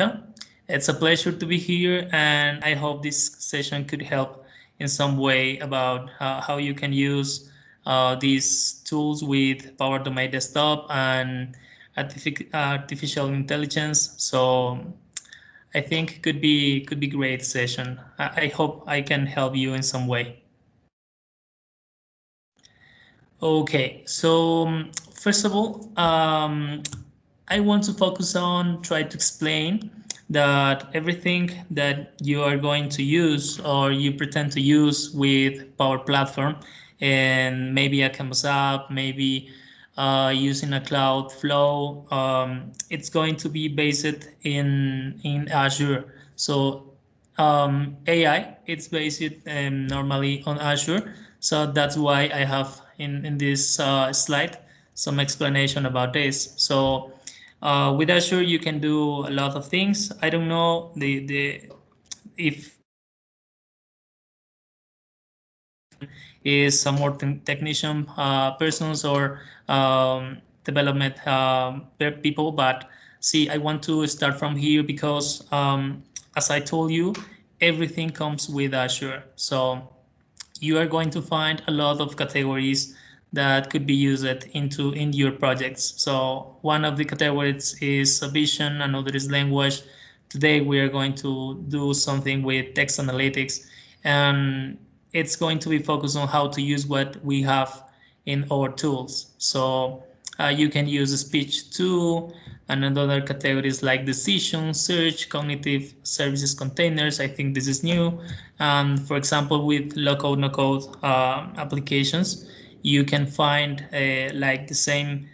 Yeah, it's a pleasure to be here, and I hope this session could help in some way about how you can use these tools with Power Automate Desktop and artificial intelligence. So I think could be great session. I hope I can help you in some way. Okay, so first of all, I want to focus on try to explain that everything that you are going to use or you pretend to use with Power Platform and maybe a Canvas app, maybe using a cloud flow, it's going to be based in Azure. So AI, it's based normally on Azure. So that's why I have in this slide some explanation about this. So with Azure, you can do a lot of things. I don't know the if is some more technician persons or development people, but see, I want to start from here because as I told you, everything comes with Azure. So you are going to find a lot of categories that could be used in your projects. So one of the categories is vision, another is language. Today we are going to do something with text analytics, and it's going to be focused on how to use what we have in our tools. So you can use speech too, and other categories like decision, search, cognitive services containers. I think this is new. And for example, with low-code, no-code applications, you can find like the same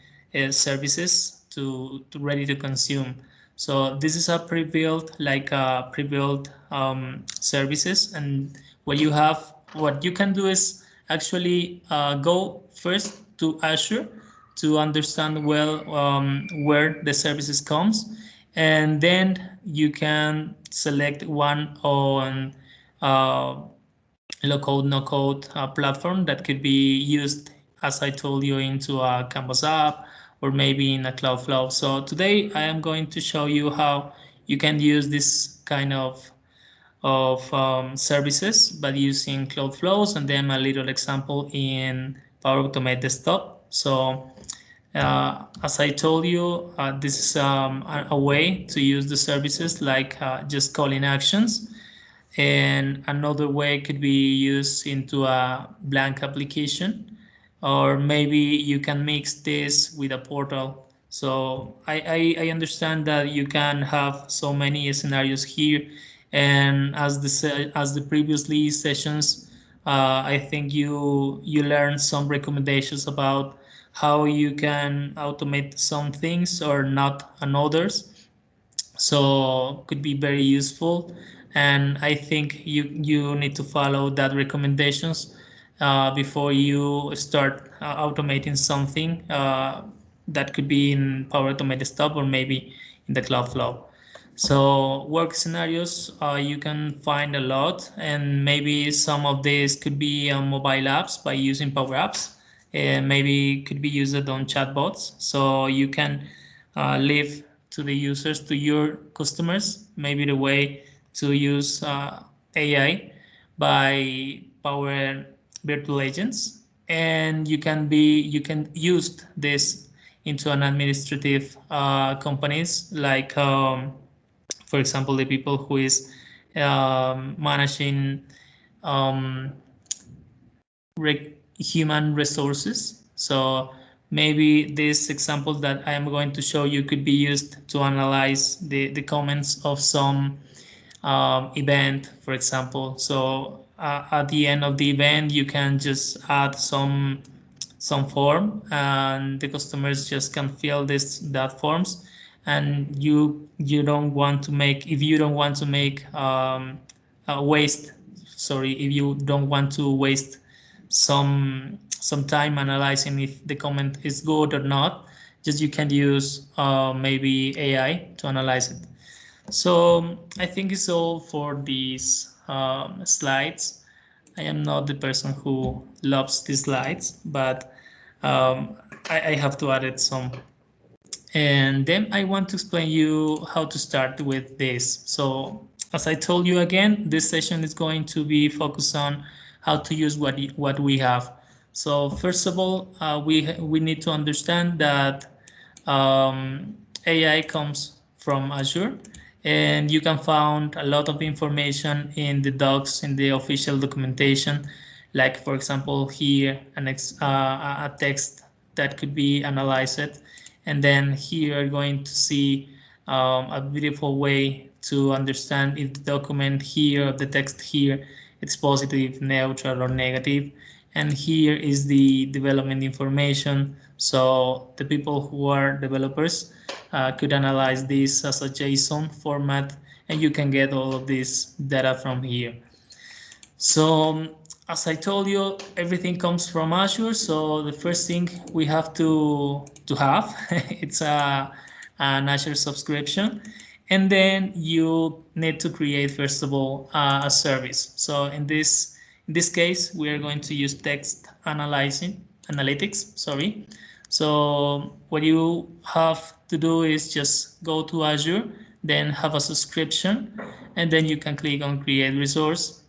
services to ready to consume. So this is a pre-built, like pre-built services, and what you can do is actually go first to Azure to understand well where the services comes, and then you can select one on uh, low code, no code platform that could be used, as I told you, into a Canvas app or maybe in a Cloudflow. So today I am going to show you how you can use this kind of services by using Cloud Flows, and then a little example in Power Automate Desktop. So as I told you, this is a way to use the services like just calling actions. And another way could be used into a blank application, or maybe you can mix this with a portal. So I understand that you can have so many scenarios here, and as the previously sessions, I think you learned some recommendations about how you can automate some things or not on others, so could be very useful. And I think you need to follow that recommendations before you start automating something that could be in Power Automate Desktop or maybe in the Cloudflow. So work scenarios, you can find a lot, and maybe some of these could be on mobile apps by using Power Apps, and maybe could be used on chatbots. So you can leave to the users, to your customers, maybe the way to use AI by Power Virtual Agents, and you can use this into an administrative companies like for example, the people who is managing um, human resources. So maybe this example that I am going to show you could be used to analyze the comments of some event, for example. So at the end of the event, you can just add some form, and the customers just can fill that forms. And you don't want to make, if you don't want to make waste, sorry, if you don't want to waste some time analyzing if the comment is good or not, just you can use maybe AI to analyze it. So I think it's all for these slides. I am not the person who loves these slides, but I have to add it And then I want to explain you how to start with this. So as I told you again, this session is going to be focused on how to use what we have. So first of all, we need to understand that AI comes from Azure, and you can find a lot of information in the docs, in the official documentation, like for example here a text that could be analyzed, and then here you're going to see a beautiful way to understand if the document here, the text here, it's positive, neutral, or negative. And here is the development information. So the people who are developers could analyze this as a JSON format, and you can get all of this data from here. So as I told you, everything comes from Azure. So the first thing we have to have it's an Azure subscription, and then you need to create first of all a service. So in this case, we are going to use text analytics. Sorry. So what you have to do is just go to Azure, then have a subscription, and then you can click on create resource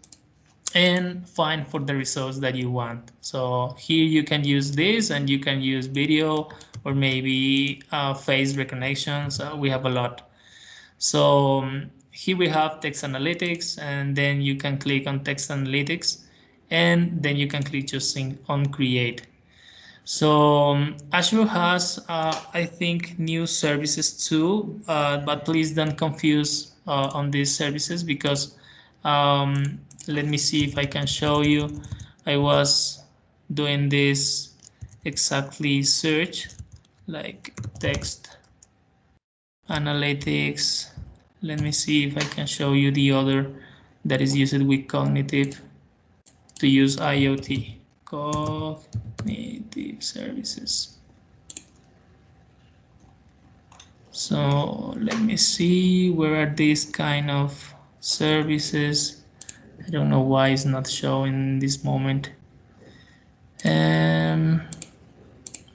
and find for the results that you want. So here you can use this, and you can use video or maybe face recognition. So we have a lot. So here we have text analytics, and then you can click on text analytics, and then you can click just on create. So Azure has, I think, new services too, but please don't confuse on these services, because let me see if I can show you. I was doing this exactly search, like text analytics. Let me see if I can show you the other that is used with cognitive to use IoT. Cognitive services. So let me see, where are these kind of services? I don't know why it's not showing this moment.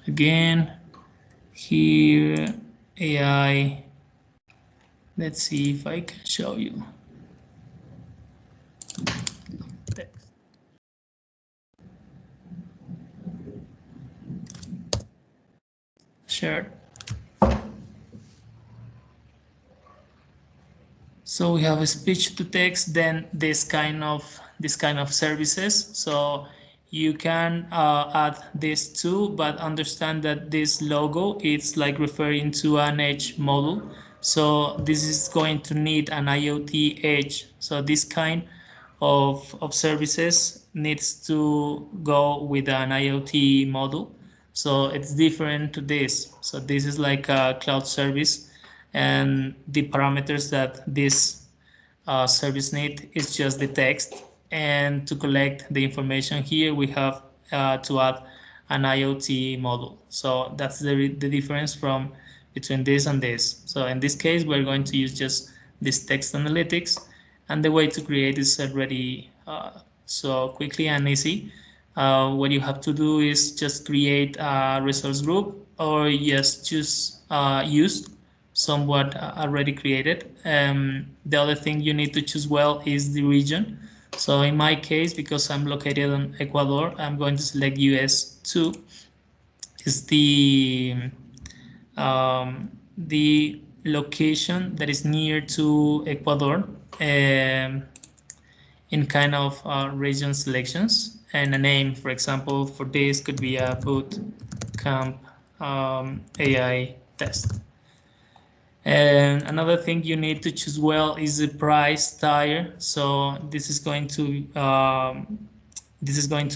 Again, here AI. Let's see if I can show you. Text. Sure. So we have a speech to text, then this kind of services. So you can add this too, but understand that this logo is like referring to an edge model. So this is going to need an IoT edge. So this kind of services needs to go with an IoT model. So it's different to this. So this is like a cloud service, and the parameters that this service need is just the text. And to collect the information here, we have to add an IoT model. So that's the difference from between this and this. So in this case, we're going to use just this text analytics, and the way to create is already so quickly and easy. What you have to do is just create a resource group, or just choose use somewhat already created. The other thing you need to choose well is the region. So in my case, because I'm located in Ecuador, I'm going to select US 2. Is the location that is near to Ecuador, in kind of region selections, and a name, for example, for this could be a Bootcamp AI test. And another thing you need to choose well is the price tier. So this is going to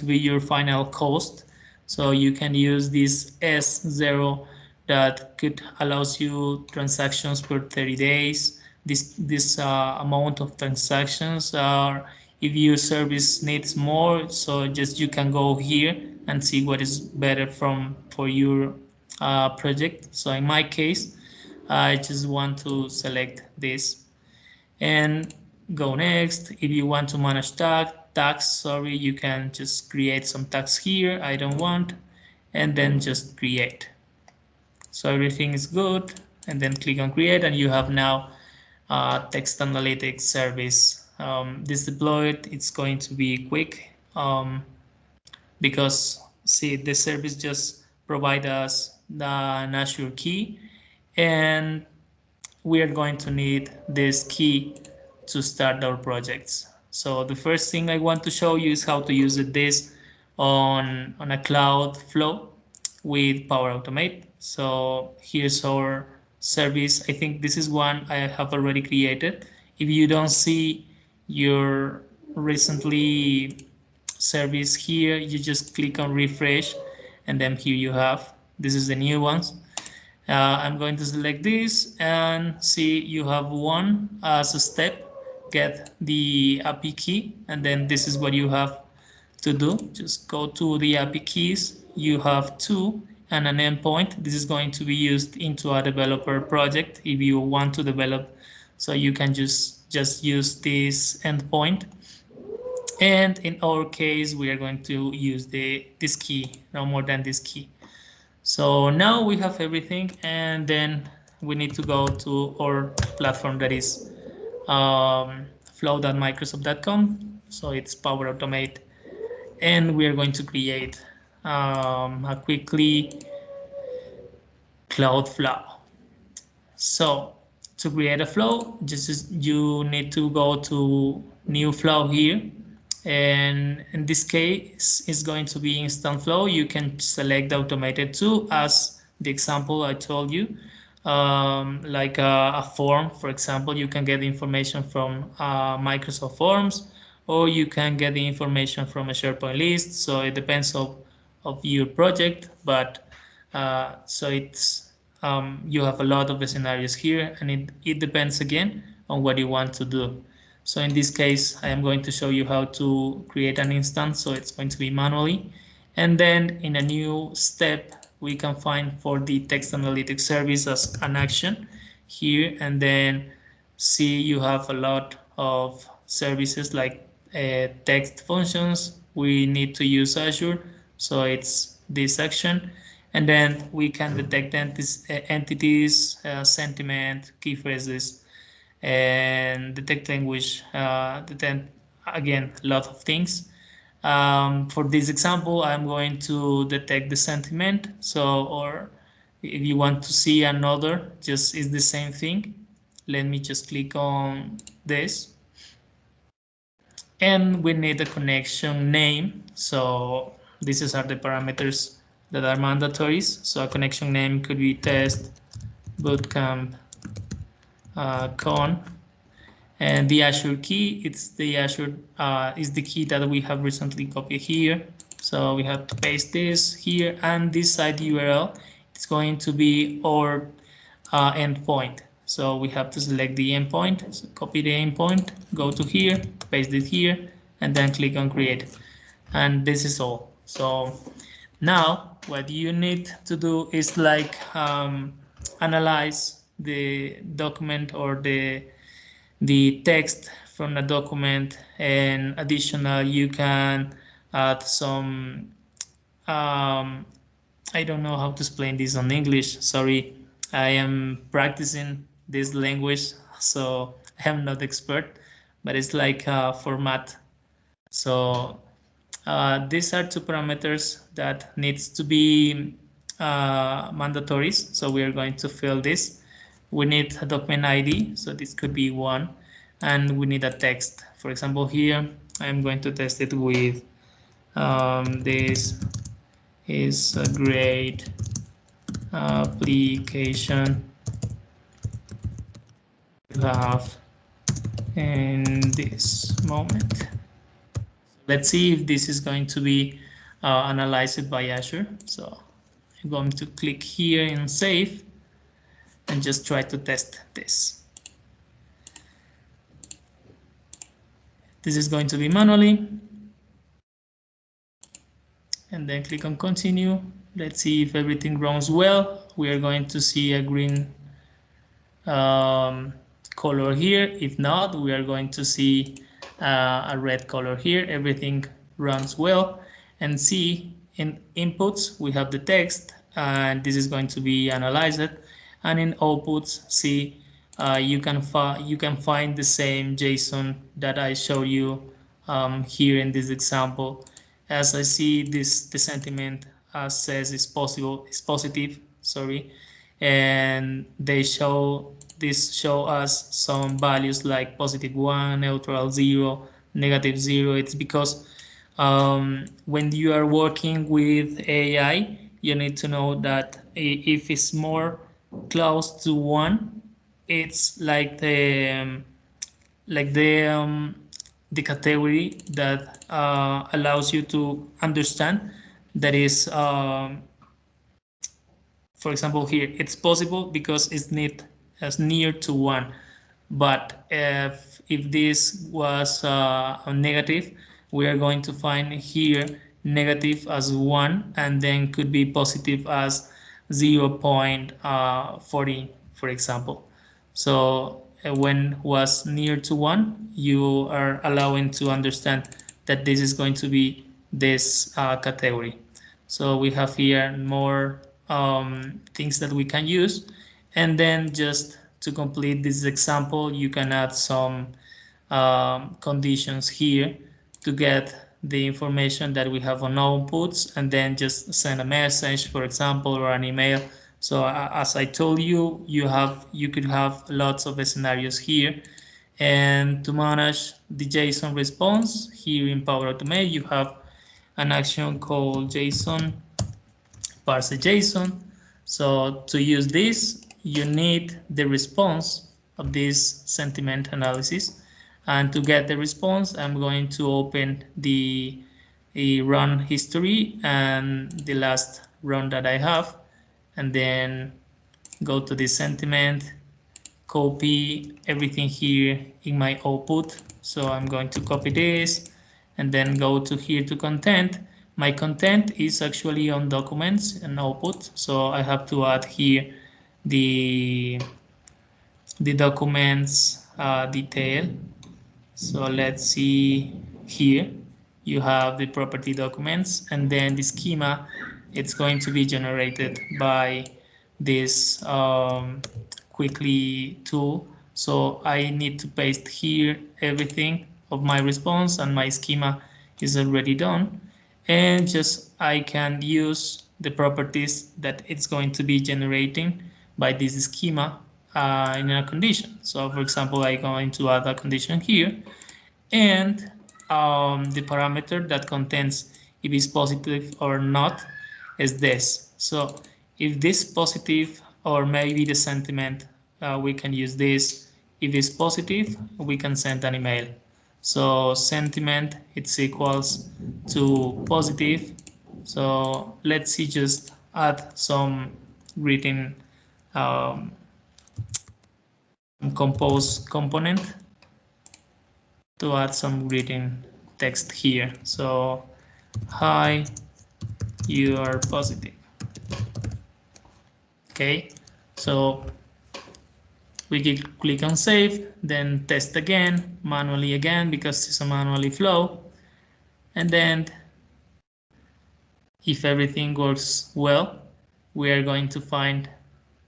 be your final cost. So you can use this S0 that could allows you transactions per 30 days. This amount of transactions are, if your service needs more, so just you can go here and see what is better for your project. So in my case, I just want to select this and go next. If you want to manage tags, sorry, you can just create some tags here. I don't want, and then just create. So everything is good, and then click on create, and you have now text analytics service. This deployed, it's going to be quick because see, the service just provide us the Azure key, and we are going to need this key to start our projects. So the first thing I want to show you is how to use this on a cloud flow with Power Automate. So here's our service. I think this is one I have already created. If you don't see your recently service here, you just click on refresh, and then here you have, this is the new ones. I'm going to select this and see you have one as a step, get the API key, and then this is what you have to do. Just go to the API keys, you have two and an endpoint. This is going to be used into a developer project if you want to develop, so you can just use this endpoint. And in our case, we are going to use this key, no more than this key. So now we have everything, and then we need to go to our platform that is flow.microsoft.com. So it's Power Automate, and we are going to create a quickly cloud flow. So to create a flow, just you need to go to new flow here, and in this case it's going to be instant flow. You can select automated too, as the example I told you, like a form, for example. You can get information from Microsoft Forms, or you can get the information from a SharePoint list. So it depends of your project, but so it's you have a lot of the scenarios here, and it depends again on what you want to do. So in this case, I am going to show you how to create an instance, so it's going to be manually. And then in a new step, we can find for the text analytics service as an action here, and then see you have a lot of services like text functions. We need to use Azure, so it's this action. And then we can detect entities, sentiment, key phrases, and detect language, detect again a lot of things. For this example, I'm going to detect the sentiment. So, or if you want to see another, just is the same thing. Let me just click on this, and we need a connection name. So these are the parameters that are mandatory. So a connection name could be test bootcamp con, and the Azure key, it's the Azure is the key that we have recently copied here. So we have to paste this here, and this site URL is going to be our endpoint. So we have to select the endpoint, so copy the endpoint, go to here, paste it here, and then click on create. And this is all. So now what you need to do is like analyze the document or the text from the document, and additional you can add some I don't know how to explain this on English, sorry. I am practicing this language, so I am not expert, but it's like a format. So these are two parameters that needs to be mandatory. So we are going to fill this. We need a document ID, so this could be one, and we need a text. For example, here I'm going to test it with this is a great application to have in this moment. Let's see if this is going to be analyzed by Azure. So I'm going to click here in save and just try to test this. This is going to be manually, and then click on continue. Let's see if everything runs well. We are going to see a green color here. If not, we are going to see a red color here. Everything runs well. And see in inputs we have the text, and this is going to be analyzed. And in outputs, see, you can find the same JSON that I showed you here in this example. As I see this, the sentiment says is positive, sorry, and they show us some values like +1, neutral 0, -0. It's because when you are working with AI, you need to know that if it's more close to 1, it's like the category that allows you to understand that is for example here it's possible because it's not as near to 1, but if this was a negative, we are going to find here negative as 1 and then could be positive as 0.40, for example. So when was near to 1, you are allowing to understand that this is going to be this category. So we have here more things that we can use, and then just to complete this example, you can add some conditions here to get the information that we have on outputs, and then just send a message, for example, or an email. So as I told you, you could have lots of scenarios here. And to manage the JSON response here in Power Automate, you have an action called JSON parse JSON. So to use this, you need the response of this sentiment analysis. And to get the response, I'm going to open the run history and the last run that I have, and then go to the sentiment, copy everything here in my output. So I'm going to copy this and then go to here to content. My content is actually on documents and output, so I have to add here the documents detail. So let's see here. You have the property documents, and then the schema, it's going to be generated by this quickly tool. So I need to paste here everything of my response, and my schema is already done. And just I can use the properties that it's going to be generating by this schema in a condition. So for example, I'm going to add a condition here, and the parameter that contains if it's positive or not is this. So if this positive, or maybe the sentiment, we can use this. If it's positive, we can send an email. So sentiment, it's equals to positive. So let's see, just add some written compose component to add some written text here. So hi, you are positive. Okay, so we can click on save, then test again, manually again, because it's a manually flow. And then if everything works well, we are going to find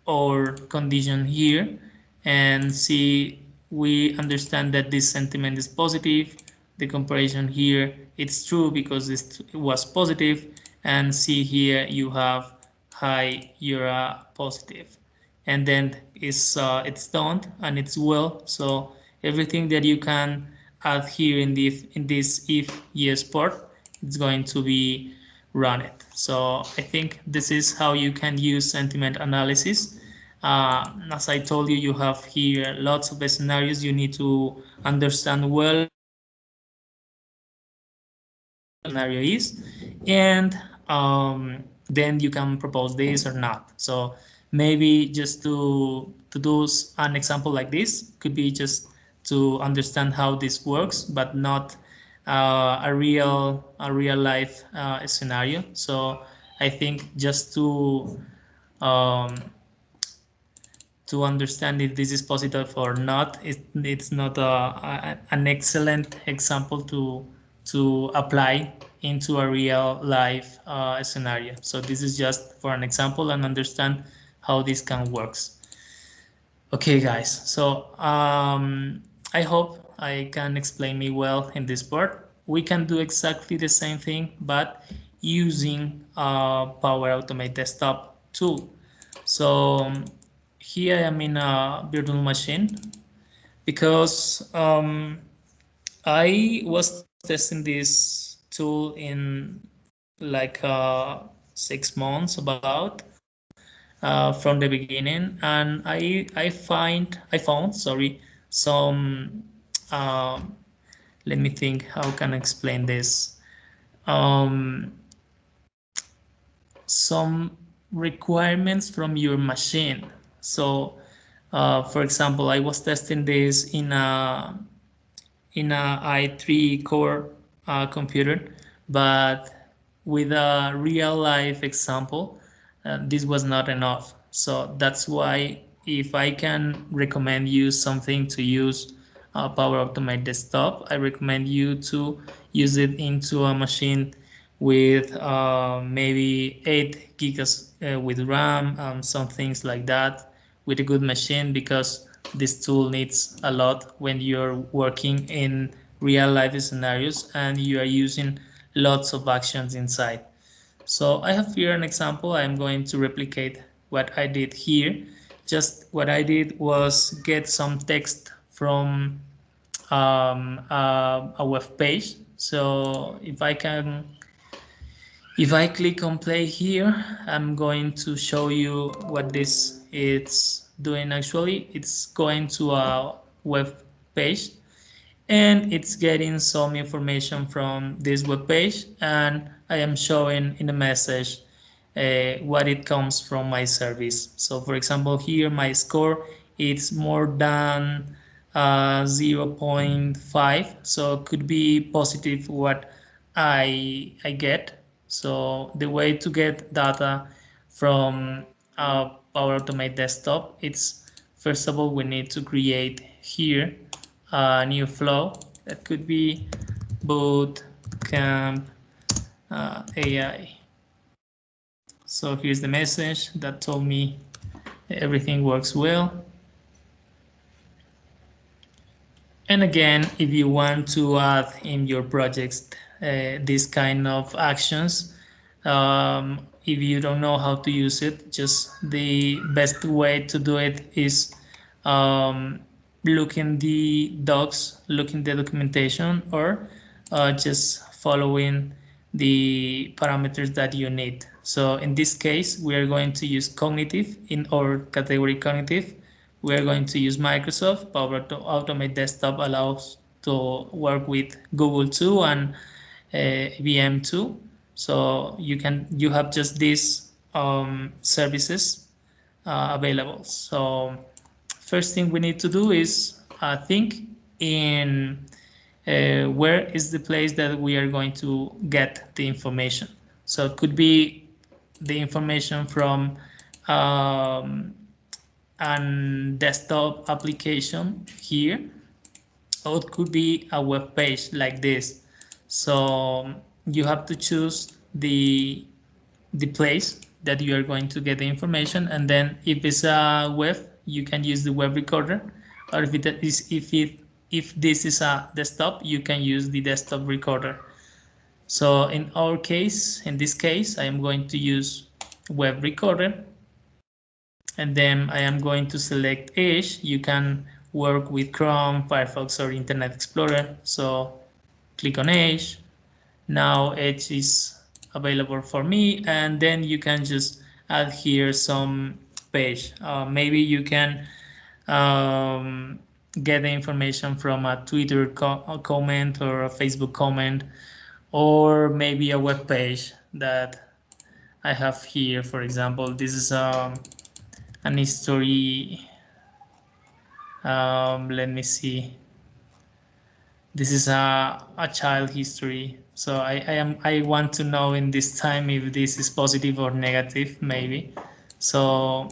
our condition here and see, we understand that this sentiment is positive. The comparison here, it's true because it was positive, and see here you have hi, you're positive, and then it's done and it's well. So everything that you can add here in this if yes part, it's going to be run it. So I think this is how you can use sentiment analysis. As I told you, you have here lots of scenarios. You need to understand well scenario is, and then you can propose this or not. So maybe just to do an example like this could be just to understand how this works, but not a real life scenario. So I think just um, to understand if this is positive or not, it's not an excellent example to apply into a real life scenario. So this is just for an example and understand how this can works. Okay, guys. So I hope I can explain me well in this part. We can do exactly the same thing, but using Power Automate Desktop tool. So here I am in a virtual machine because I was testing this tool in like 6 months about from the beginning, and I found some let me think how can I explain this, um, some requirements from your machine. So for example, I was testing this in a i3 core computer, but with a real life example, this was not enough. So that's why if I can recommend you something to use Power Automate Desktop, I recommend you to use it into a machine with maybe 8 gigas with RAM, some things like that, with a good machine, because this tool needs a lot when you're working in real life scenarios and you are using lots of actions inside. So I have here an example. I'm going to replicate what I did here. Just what I did was get some text from a web page. So if I click on play here, I'm going to show you what this is doing actually. It's going to a web page and it's getting some information from this web page, and I am showing in the message what it comes from my service. So for example, here my score it's more than 0.5, so it could be positive what I get. So the way to get data from Power Automate Desktop, it's first of all we need to create here a new flow that could be Bootcamp AI. So here's the message that told me everything works well. And again, if you want to add in your projects this kind of actions, if you don't know how to use it, just the best way to do it is um, look in the docs, look in the documentation, or just following the parameters that you need. So in this case, we are going to use cognitive in our category cognitive. We are going to use Microsoft. Power Automate Desktop allows to work with Google 2 and VM 2. So you have just these services available. So first thing we need to do is think in where is the place that we are going to get the information. So it could be the information from an desktop application here, or it could be a web page like this. So you have to choose the place that you are going to get the information, and then if it's a web, you can use the web recorder, or if this is a desktop, you can use the desktop recorder. So in our case, in this case, I am going to use web recorder, and then I am going to select Edge. You can work with Chrome, Firefox, or Internet Explorer. So click on Edge. Now Edge is available for me, and then you can just add here some page. Maybe you can get the information from a Twitter comment or a Facebook comment, or maybe a web page that I have here. For example, this is an history. Let me see. This is a child history. So I want to know in this time if this is positive or negative, maybe. So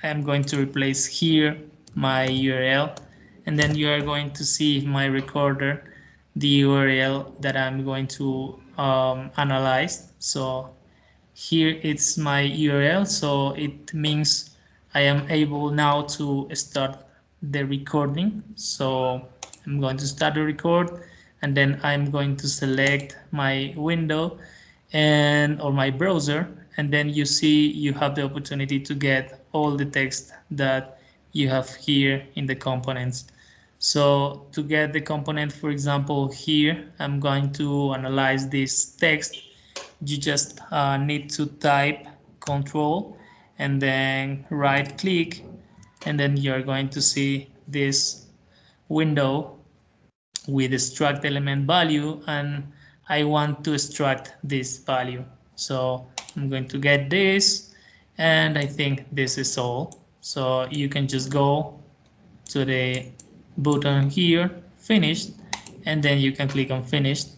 I'm going to replace here my URL, and then you are going to see if my recorder the URL that I'm going to analyze. So here it's my URL, so it means I am able now to start the recording. So I'm going to start the record, and then I'm going to select my window and or my browser, and then you see you have the opportunity to get all the text that you have here in the components. So to get the component, for example, here I'm going to analyze this text. You just need to type control and then right click, and then you're going to see this window with extract element value, and I want to extract this value. So I'm going to get this, and I think this is all. So you can just go to the button here, finished, and then you can click on finished.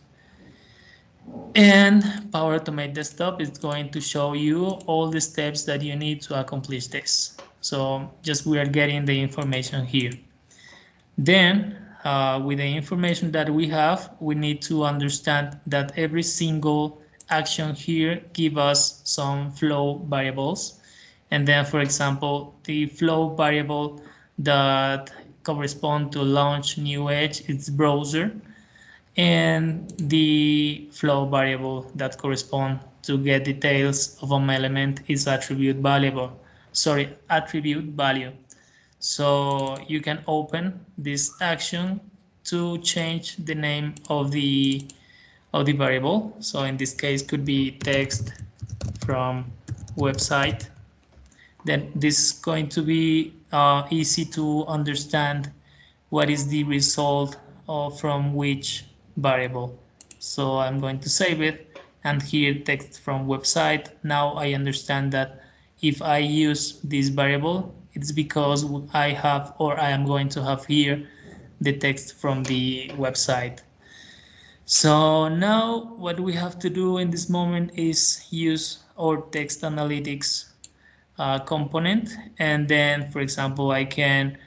And Power Automate Desktop is going to show you all the steps that you need to accomplish this. So just we are getting the information here. Then with the information that we have, we need to understand that every single action here give us some flow variables. And then, for example, the flow variable that correspond to launch new edge is browser, and the flow variable that correspond to get details of an element is attribute value. So you can open this action to change the name of the variable. So in this case could be text from website. Then this is going to be easy to understand what is the result from which variable. So I'm going to save it, and here text from website. Now I understand that if I use this variable, it's because I have, or I am going to have here, the text from the website. So now what we have to do in this moment is use our text analytics component, and then, for example, I can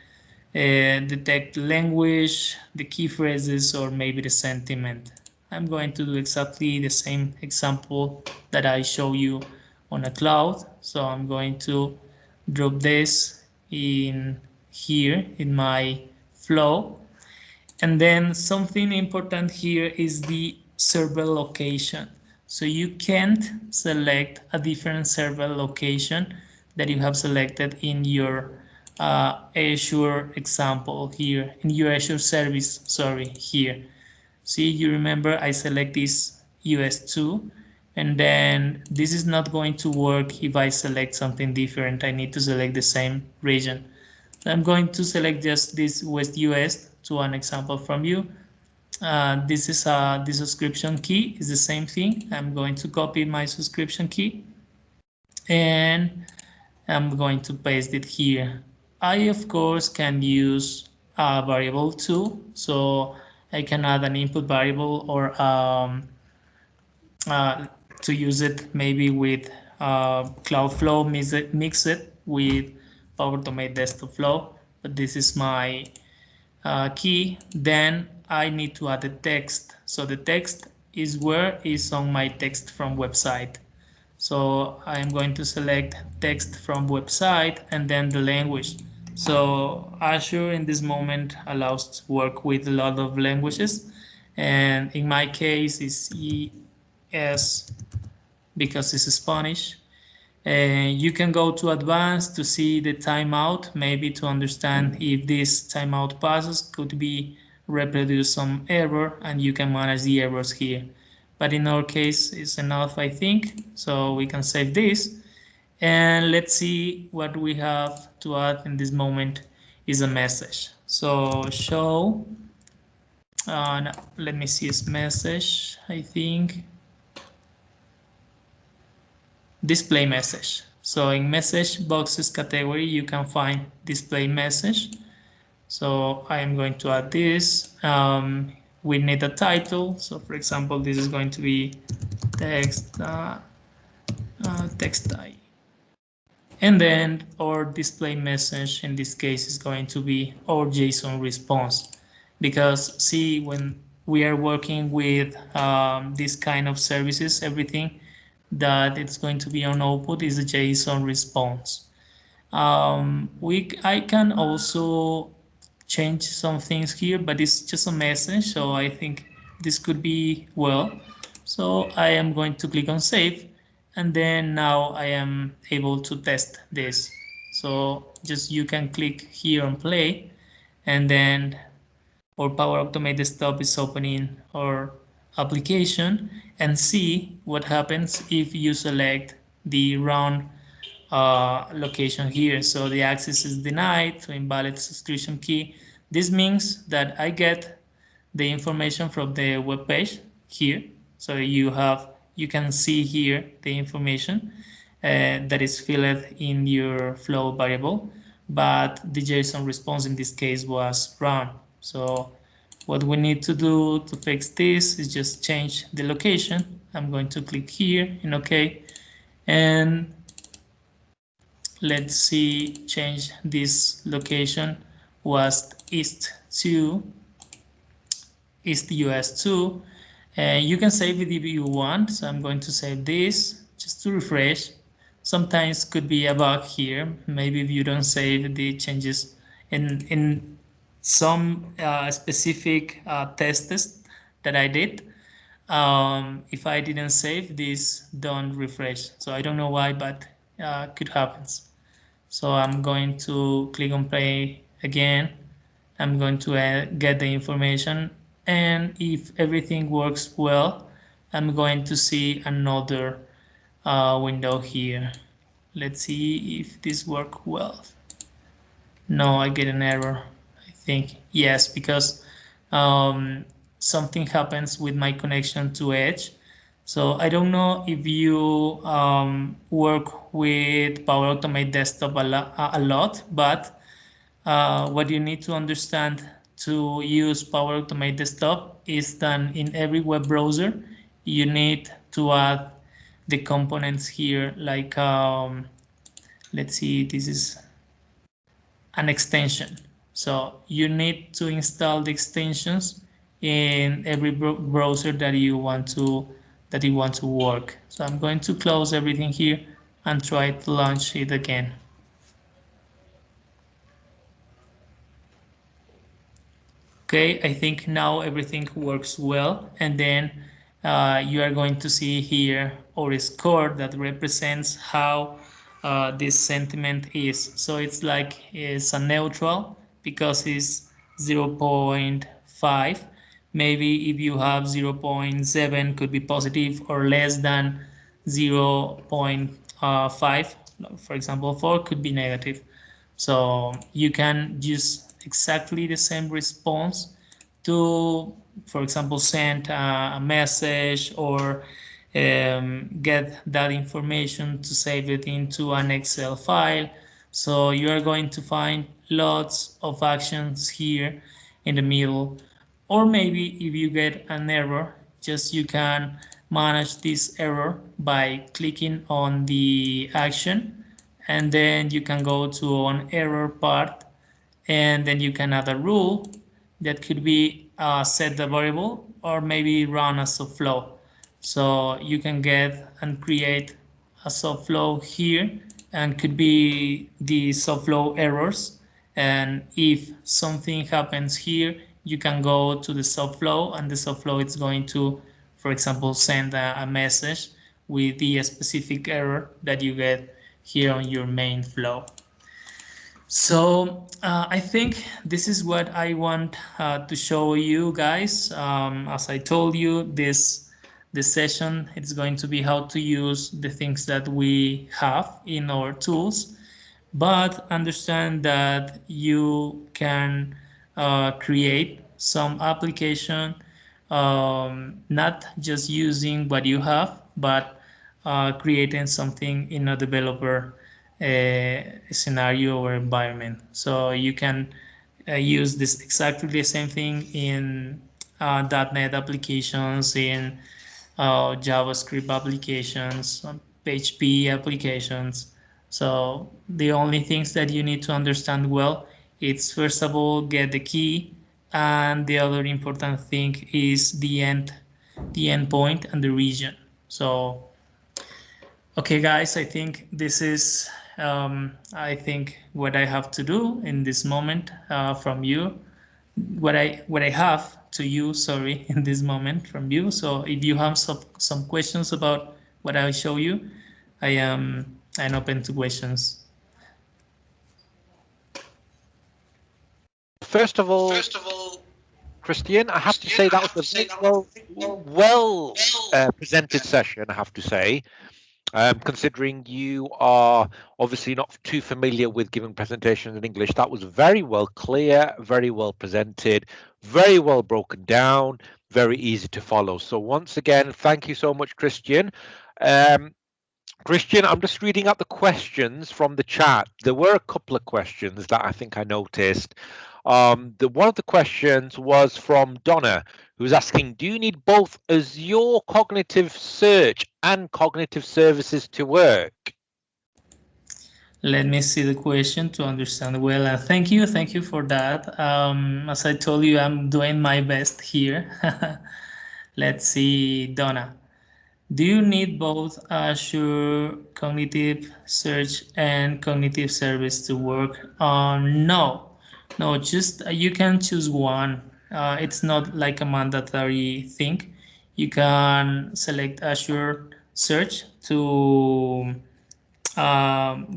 detect language, the key phrases, or maybe the sentiment. I'm going to do exactly the same example that I show you on a cloud. So I'm going to drop this in here in my flow. And then something important here is the server location. So you can't select a different server location that you have selected in your Azure example here, in your Azure service, sorry, here. See, you remember I select this US2, and then this is not going to work if I select something different. I need to select the same region. I'm going to select just this West US to an example from you. This is the subscription key is the same thing. I'm going to copy my subscription key, and I'm going to paste it here. I of course can use a variable too, so I can add an input variable, or uh, to use it maybe with Cloudflow, mix it with Power Automate Desktop Flow. But this is my key. Then I need to add the text. So the text is where is on my text from website. So I'm going to select text from website and then the language. So Azure in this moment allows to work with a lot of languages, and in my case it's ES because it's Spanish. You can go to advanced to see the timeout, maybe to understand if this timeout passes could be reproduce some error, and you can manage the errors here. But in our case, it's enough, I think. So we can save this. And let's see what we have to add in this moment is a message. So show, no, let me see this message, I think. Display message. So in message boxes category, you can find display message. So I am going to add this. We need a title. So for example, this is going to be text text type. And then our display message in this case is going to be our JSON response. Because see, when we are working with this kind of services. Everything that it's going to be on output is a JSON response. I can also change some things here, but it's just a message, so I think this could be well. So I am going to click on save, and then now I am able to test this. So just you can click here on play, and then our Power Automate desktop is opening our application, and see what happens if you select the run location here. So the access is denied to invalid subscription key. This means that I get the information from the web page here. So you can see here the information that is filled in your flow variable, but the JSON response in this case was run. So what we need to do to fix this is just change the location. I'm going to click here in OK, and let's see, change this location was East US 2, and you can save it if you want. So I'm going to save this just to refresh. Sometimes could be a bug here. Maybe if you don't save the changes in some specific tests that I did, if I didn't save this, don't refresh. So I don't know why, but could happen. So I'm going to click on play again. I'm going to get the information, and if everything works well, I'm going to see another window here. Let's see if this works well. No, I get an error. I think yes, because um, something happens with my connection to Edge. So I don't know if you work with Power Automate Desktop a lot, but what you need to understand to use Power Automate Desktop is that in every web browser, you need to add the components here, like let's see, this is an extension. So you need to install the extensions in every browser that you want to work. So I'm going to close everything here and try to launch it again. Okay, I think now everything works well, and then you are going to see here our score that represents how this sentiment is. So it's like it's a neutral because it's 0.5. Maybe if you have 0.7 could be positive, or less than 0.5, for example 4 could be negative. So you can use exactly the same response to, for example, send a message, or get that information to save it into an Excel file. So you are going to find lots of actions here in the middle. Or maybe if you get an error, just you can manage this error by clicking on the action, and then you can go to an error part, and then you can add a rule that could be set the variable, or maybe run as a flow. So you can get and create a subflow here, and could be the subflow errors. And if something happens here, you can go to the subflow, and the subflow is going to, for example, send a message with the specific error that you get here on your main flow. So I think this is what I want to show you guys. As I told you, this session it's going to be how to use the things that we have in our tools, but understand that you can create some application, not just using what you have, but creating something in a developer scenario or environment. So you can use this exactly the same thing in .NET applications, in JavaScript applications, PHP applications. So the only things that you need to understand well, it's first of all get the key and the other important thing is the endpoint and the region. So, okay, guys, I think this is I think what I have to do in this moment from you. What I have to you, sorry, in this moment from you. So if you have some questions about what I show you, I'm open to questions. First of all, Christian, I have to say that was a very well presented session, I have to say. Considering you are obviously not too familiar with giving presentations in English, that was very well clear, very well presented, very well broken down, very easy to follow. So once again, thank you so much, Christian. Um, Christian, I'm just reading out the questions from the chat. There were a couple of questions that I think I noticed. One of the questions was from Donna, who was asking, do you need both Azure Cognitive Search and Cognitive Services to work? Let me see the question to understand well. Thank you for that. As I told you, I'm doing my best here. Let's see, Donna. Do you need both Azure Cognitive Search and Cognitive Service to work? No, just you can choose one. It's not like a mandatory thing. You can select Azure Search to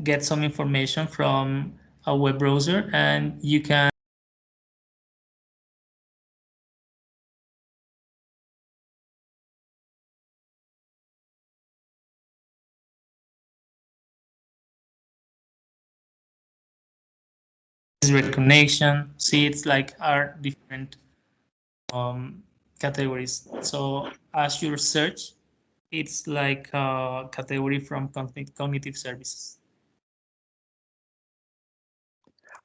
get some information from a web browser, and you can recognition. See, it's like are different um, categories. So Azure Search, it's like a category from cognitive services.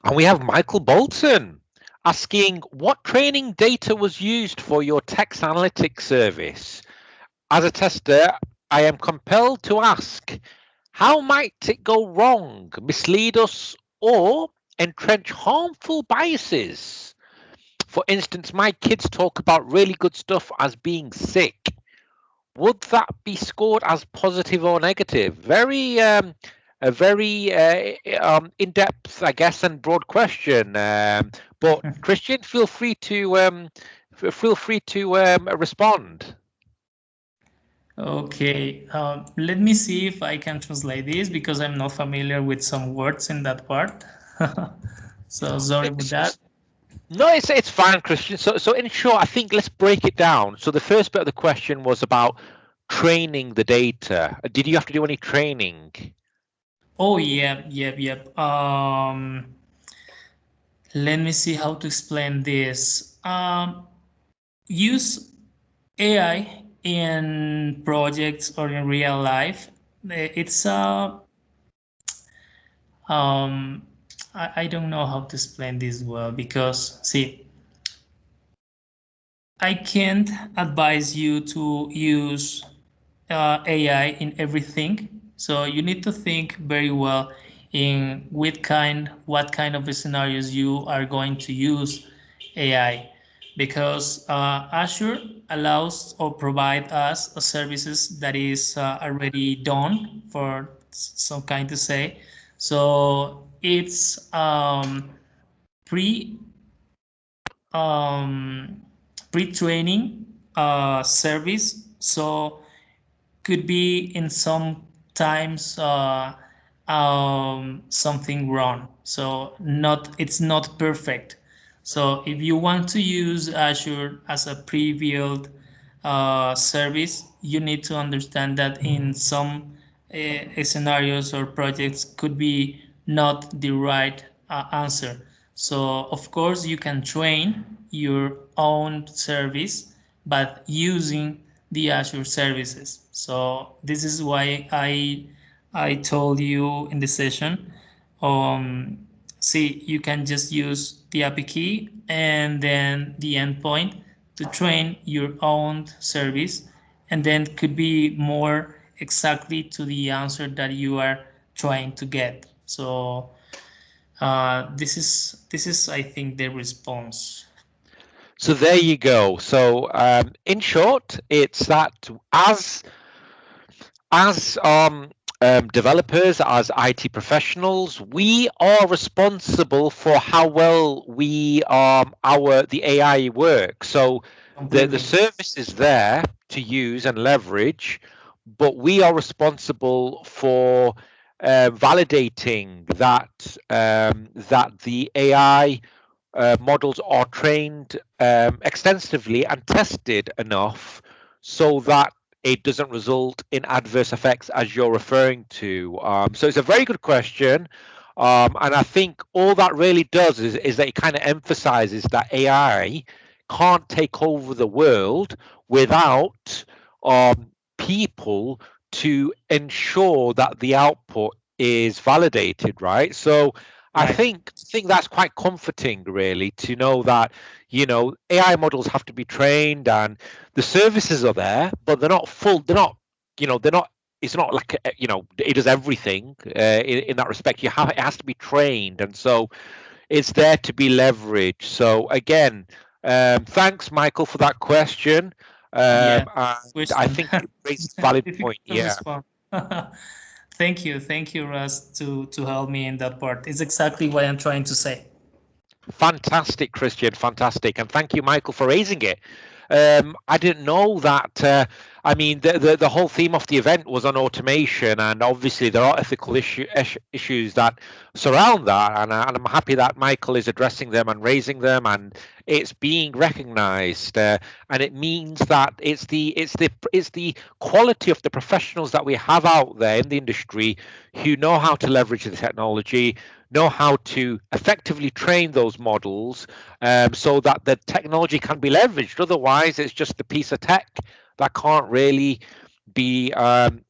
And we have Michael Bolton asking, what training data was used for your text analytics service? As a tester, I am compelled to ask, how might it go wrong, mislead us, or entrench harmful biases? For instance, my kids talk about really good stuff as being sick. Would that be scored as positive or negative? A very in-depth, I guess, and broad question. But Christian, feel free to respond. Okay, let me see if I can translate this because I'm not familiar with some words in that part. So sorry about that. No, it's fine, Christian. So in short, I think let's break it down. So the first bit of the question was about training the data. Did you have to do any training? Oh, yep. Let me see how to explain this. Use AI in projects or in real life. It's um, I don't know how to explain this well because see, I can't advise you to use AI in everything. So you need to think very well in what kind of scenarios you are going to use AI, because Azure allows or provide us a services that is already done for some kind to say. So it's pre um, pre-training service. So could be in some times something wrong. So it's not perfect. So if you want to use Azure as a pre-built service, you need to understand that in some scenarios or projects could be not the right answer. So of course you can train your own service, but using the Azure services. So this is why I told you in the session, um, see, you can just use the API key and then the endpoint to train your own service, and then could be more exactly to the answer that you are trying to get. So this is I think the response. So there you go. So in short, it's that as developers, as IT professionals, we are responsible for how well the AI works. So the Completely. service is there to use and leverage, but we are responsible for validating that the AI models are trained extensively and tested enough so that it doesn't result in adverse effects as you're referring to. So it's a very good question. And I think all that really does is that it kind of emphasizes that AI can't take over the world without people to ensure that the output is validated, right? So Right. I think that's quite comforting, really, to know that AI models have to be trained and the services are there, but they're not full. They're not, they're not. It's not like it does everything in that respect. It has to be trained, and so it's there to be leveraged. So again, thanks, Michael, for that question. Yeah. And I Question. think it raises a valid Difficult point. to Yeah. respond. Thank you, Russ, to help me in that part. It's exactly what I'm trying to say. Fantastic, Christian. Fantastic. And thank you, Michael, for raising it. I didn't know that. I mean, the whole theme of the event was on automation, and obviously there are ethical issues that surround that. And I'm happy that Michael is addressing them and raising them, and it's being recognised. And it means that it's the quality of the professionals that we have out there in the industry who know how to leverage the technology, know how to effectively train those models so that the technology can be leveraged. Otherwise, it's just a piece of tech that can't really be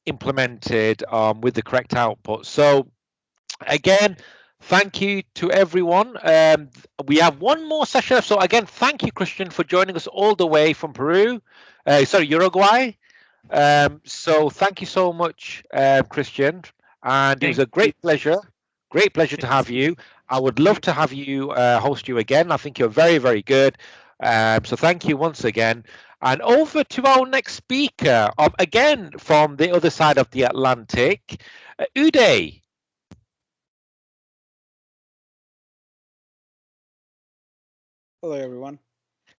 implemented with the correct output. So, again, thank you to everyone. We have one more session. So, again, thank you, Christian, for joining us all the way from Peru. Uruguay. So, thank you so much, Christian. And it was Thank a you. great pleasure to Thank have you. I would you. love to have you host you again. I think you're very, very good. So thank you once again. And over to our next speaker, again from the other side of the Atlantic, Uday. Hello, everyone.